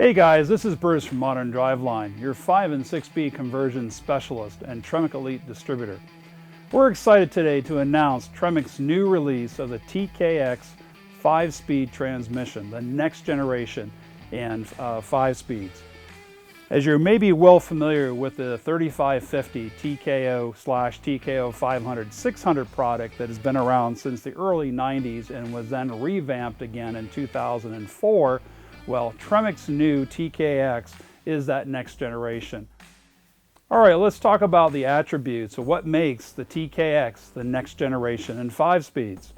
Hey guys, this is Bruce from Modern Driveline, your 5 and 6-speed conversion specialist and Tremec Elite distributor. We're excited today to announce Tremec's new release of the TKX 5-speed transmission, the next generation and 5 speeds. As you're maybe well familiar with the 3550 TKO/TKO 500/600 product that has been around since the early 90s and was then revamped again in 2004, well, Tremec's new TKX is that next generation. All right, let's talk about the attributes of what makes the TKX the next generation in 5 speeds.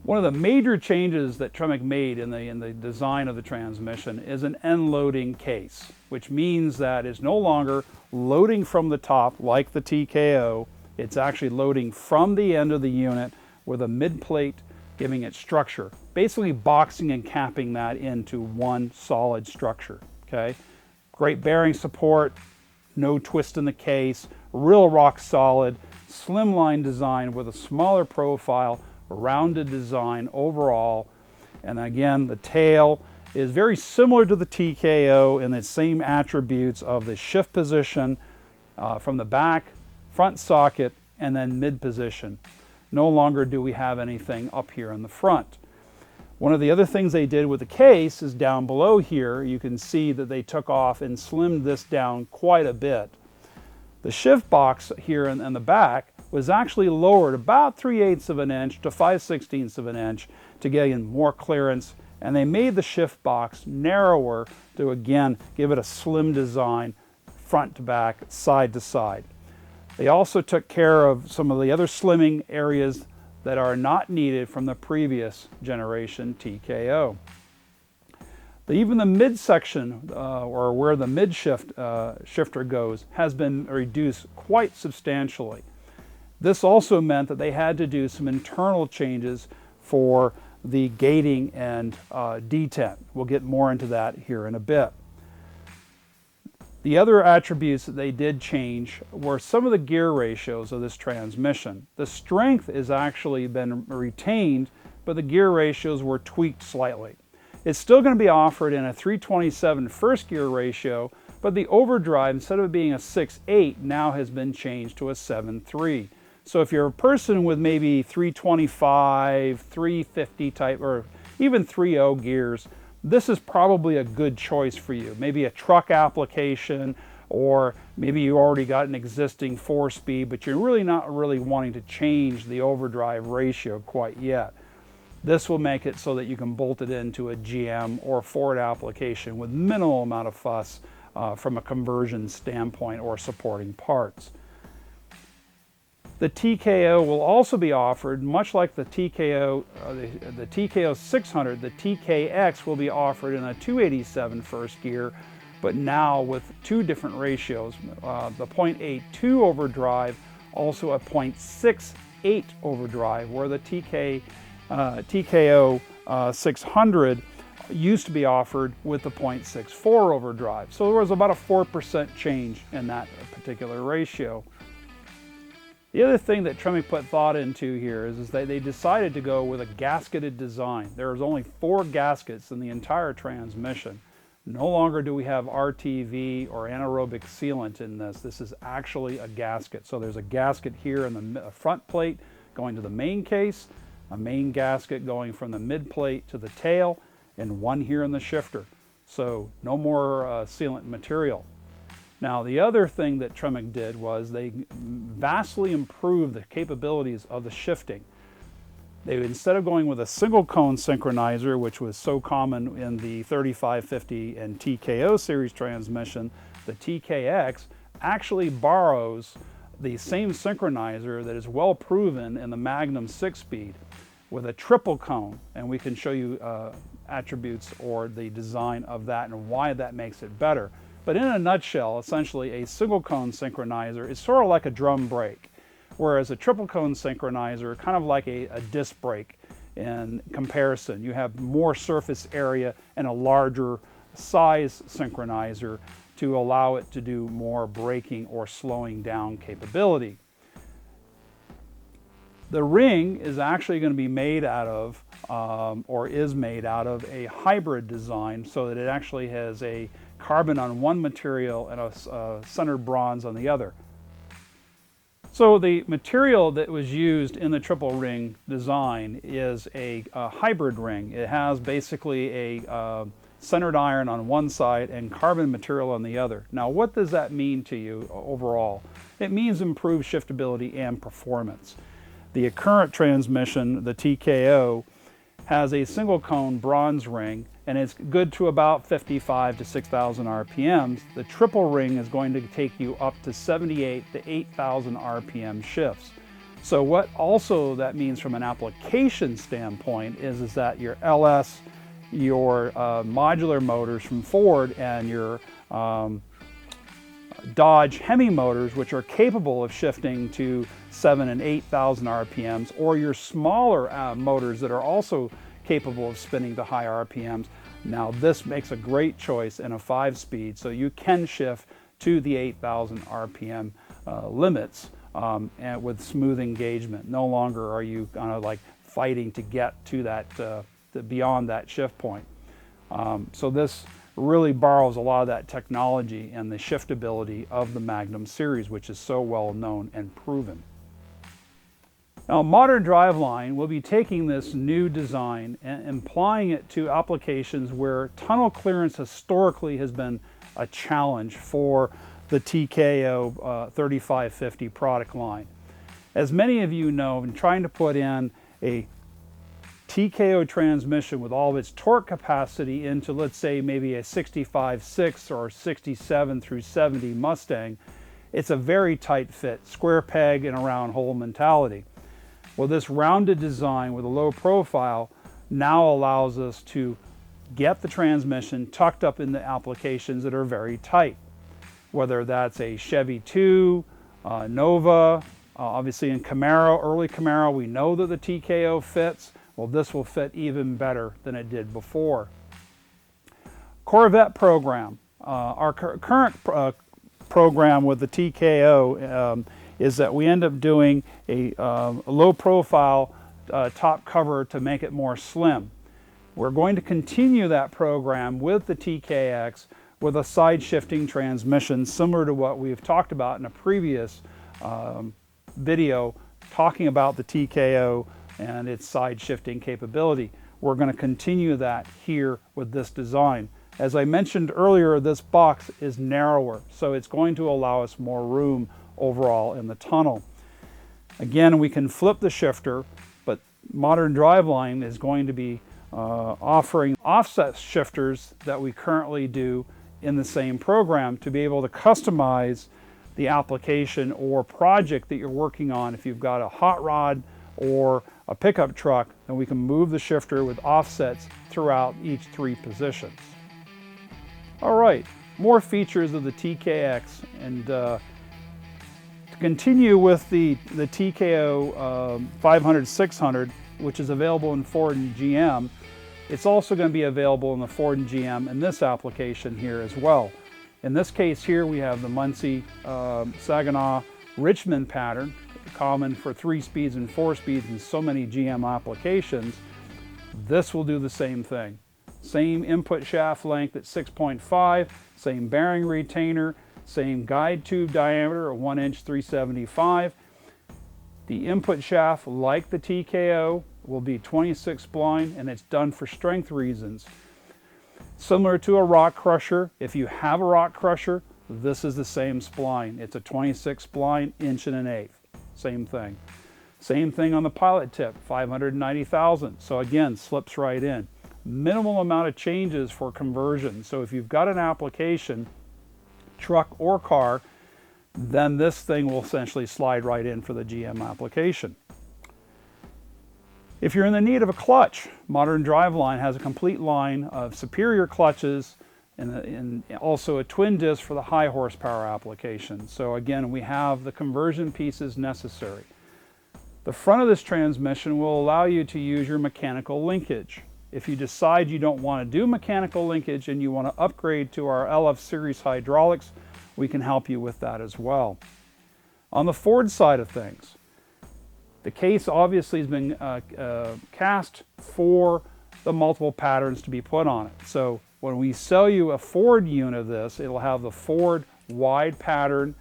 One of the major changes that Tremec made in the design of the transmission is an end-loading case, which means that it's no longer loading from the top like the TKO. It's actually loading from the end of the unit with a mid-plate giving it structure, basically boxing and capping that into one solid structure. Okay, great bearing support, no twist in the case, real rock solid, slimline design with a smaller profile, rounded design overall. And again, the tail is very similar to the TKO in the same attributes of the shift position from the back, front socket, and then mid position. No longer do we have anything up here in the front. One of the other things they did with the case is down below here, you can see that they took off and slimmed this down quite a bit. The shift box here in the back was actually lowered about 3/8 of an inch to 5/16 of an inch to gain more clearance, and they made the shift box narrower to again give it a slim design front to back, side to side. They also took care of some of the other slimming areas that are not needed from the previous generation TKO. Even the midsection, or where the mid shifter goes, has been reduced quite substantially. This also meant that they had to do some internal changes for the gating and detent. We'll get more into that here in a bit. The other attributes that they did change were some of the gear ratios of this transmission. The strength has actually been retained, but the gear ratios were tweaked slightly. It's still going to be offered in a 327 first gear ratio, but the overdrive, instead of being a 6/8, now has been changed to a 7/3. So if you're a person with maybe 325, 350 type, or even 3.0 gears, this is probably a good choice for you. Maybe a truck application, or maybe you already got an existing 4-speed, but you're really not wanting to change the overdrive ratio quite yet. This will make it so that you can bolt it into a GM or Ford application with minimal amount of fuss from a conversion standpoint or supporting parts. The TKO will also be offered, much like the TKO, the TKO 600, the TKX will be offered in a 287 first gear, but now with two different ratios, the 0.82 overdrive, also a 0.68 overdrive, where the TKO 600 used to be offered with the 0.64 overdrive. So there was about a 4% change in that particular ratio. The other thing that Tremec put thought into here is that they decided to go with a gasketed design. There's only 4 gaskets in the entire transmission. No longer do we have RTV or anaerobic sealant in this. This is actually a gasket. So there's a gasket here in the front plate going to the main case, a main gasket going from the mid plate to the tail, and one here in the shifter. So no more sealant material. Now, the other thing that Tremec did was they vastly improved the capabilities of the shifting. They, instead of going with a single cone synchronizer, which was so common in the 3550 and TKO series transmission, the TKX actually borrows the same synchronizer that is well proven in the Magnum 6-speed with a triple cone, and we can show you attributes or the design of that and why that makes it better. But in a nutshell, essentially a single cone synchronizer is sort of like a drum brake, whereas a triple cone synchronizer kind of like a disc brake in comparison. You have more surface area and a larger size synchronizer to allow it to do more braking or slowing down capability. The ring is actually going to be made out of or is made out of a hybrid design, so that it actually has a carbon on one material and a centered bronze on the other. So the material that was used in the triple ring design is a hybrid ring. It has basically a centered iron on one side and carbon material on the other. Now, what does that mean to you overall? It means improved shiftability and performance. The current transmission, the TKO, has a single cone bronze ring, and it's good to about 55 to 6,000 RPMs. The triple ring is going to take you up to 78 to 8,000 RPM shifts. So what also that means from an application standpoint is that your LS, your modular motors from Ford, and your Dodge Hemi motors, which are capable of shifting to 7,000 and 8,000 RPMs, or your smaller motors that are also capable of spinning to high RPMs. Now this makes a great choice in a 5-speed, so you can shift to the 8,000 RPM limits and with smooth engagement. No longer are you kind of like fighting to get to that beyond that shift point. So this really borrows a lot of that technology and the shiftability of the Magnum series, which is so well known and proven. Now, modern driveline will be taking this new design and applying it to applications where tunnel clearance historically has been a challenge for the TKO 3550 product line. As many of you know, in trying to put in a TKO transmission with all of its torque capacity into, let's say, maybe a 65/6 or 67 through 70 Mustang, it's a very tight fit, square peg in a round hole mentality. Well, this rounded design with a low profile now allows us to get the transmission tucked up in the applications that are very tight, whether that's a Chevy 2, Nova, obviously in Camaro, early Camaro, we know that the TKO fits. Well, this will fit even better than it did before. Corvette program. Our current program with the TKO is that we end up doing a low profile top cover to make it more slim. We're going to continue that program with the TKX with a side shifting transmission similar to what we've talked about in a previous video talking about the TKO and its side shifting capability. We're going to continue that here with this design. As I mentioned earlier, this box is narrower, so it's going to allow us more room overall in the tunnel. Again, we can flip the shifter, but modern driveline is going to be offering offset shifters that we currently do in the same program to be able to customize the application or project that you're working on. If you've got a hot rod or a pickup truck, then we can move the shifter with offsets throughout each 3 positions. All right, more features of the TKX, and to continue with the TKO 500/600, which is available in Ford and GM, it's also going to be available in the Ford and GM in this application here as well. In this case here, we have the Muncie, Saginaw, Richmond pattern, common for 3 speeds and 4 speeds in so many GM applications. This will do the same thing. Same input shaft length at 6.5, same bearing retainer, same guide tube diameter of 1 inch 375. The input shaft, like the TKO, will be 26 spline, and it's done for strength reasons. Similar to a rock crusher, if you have a rock crusher, this is the same spline. It's a 26 spline, 1 1/8. Same thing. Same thing on the pilot tip, 590,000. So again, slips right in. Minimal amount of changes for conversion. So if you've got an application, truck or car, then this thing will essentially slide right in for the GM application. If you're in the need of a clutch, modern driveline has a complete line of superior clutches and also a twin disc for the high horsepower application. So again, we have the conversion pieces necessary. The front of this transmission will allow you to use your mechanical linkage. If you decide you don't want to do mechanical linkage and you want to upgrade to our LF series hydraulics, we can help you with that as well. On the Ford side of things, The case obviously has been cast for the multiple patterns to be put on it. So when we sell you a Ford unit of this, it'll have the Ford wide pattern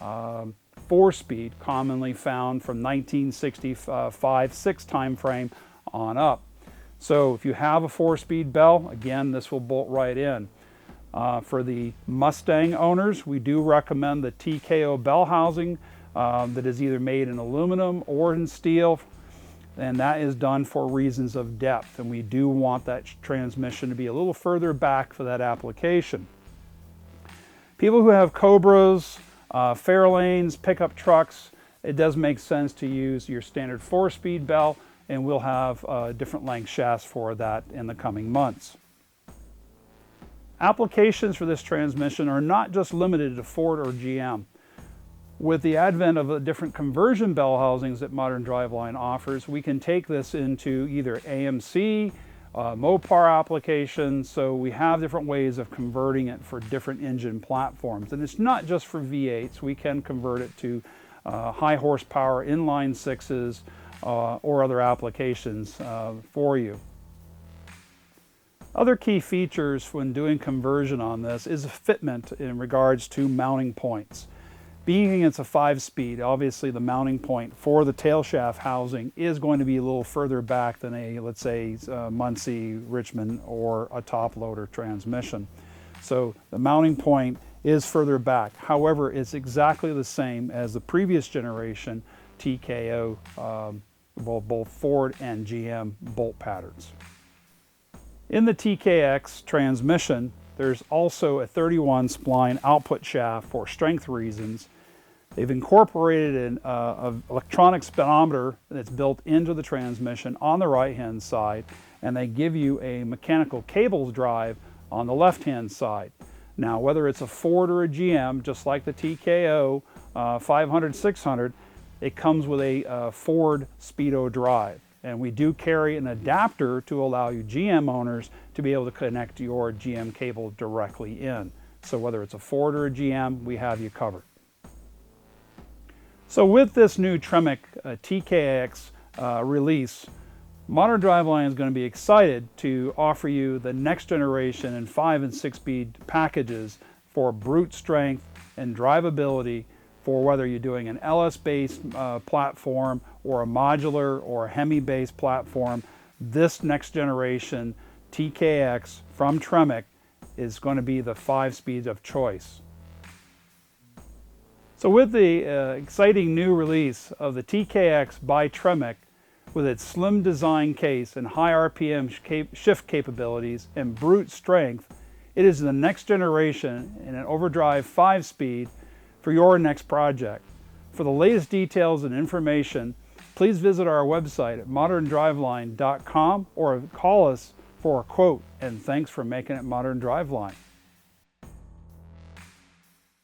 4-speed, commonly found from 1965-6 time frame on up. So if you have a 4-speed bell, again, this will bolt right in. For the Mustang owners, we do recommend the TKO bell housing that is either made in aluminum or in steel, and that is done for reasons of depth, and we do want that transmission to be a little further back for that application. People who have Cobras, Fairlanes, pickup trucks, it does make sense to use your standard 4-speed bell, and we'll have different length shafts for that in the coming months. Applications for this transmission are not just limited to Ford or GM. With the advent of the different conversion bell housings that Modern Driveline offers, we can take this into either AMC, Mopar applications, so we have different ways of converting it for different engine platforms. And it's not just for V8s, we can convert it to high horsepower inline sixes or other applications for you. Other key features when doing conversion on this is a fitment in regards to mounting points. Being it's a 5-speed, obviously the mounting point for the tail shaft housing is going to be a little further back than a, let's say, Muncie, Richmond, or a top loader transmission. So the mounting point is further back. However, it's exactly the same as the previous generation TKO, both Ford and GM bolt patterns. In the TKX transmission, there's also a 31 spline output shaft for strength reasons. They've incorporated an electronic speedometer that's built into the transmission on the right-hand side, and they give you a mechanical cables drive on the left-hand side. Now, whether it's a Ford or a GM, just like the TKO 500, 600, it comes with a Ford speedo drive. And we do carry an adapter to allow you GM owners to be able to connect your GM cable directly in. So whether it's a Ford or a GM, we have you covered. So with this new Tremec TKX release, Modern Driveline is going to be excited to offer you the next generation in 5 and 6-speed packages for brute strength and drivability for whether you're doing an LS-based platform or a modular or a Hemi-based platform. This next generation TKX from Tremec is going to be the 5 speeds of choice. So with the exciting new release of the TKX by Tremec, with its slim design case and high RPM shift capabilities and brute strength, it is the next generation in an overdrive 5-speed for your next project. For the latest details and information, please visit our website at moderndriveline.com or call us for a quote, and thanks for making it Modern Driveline.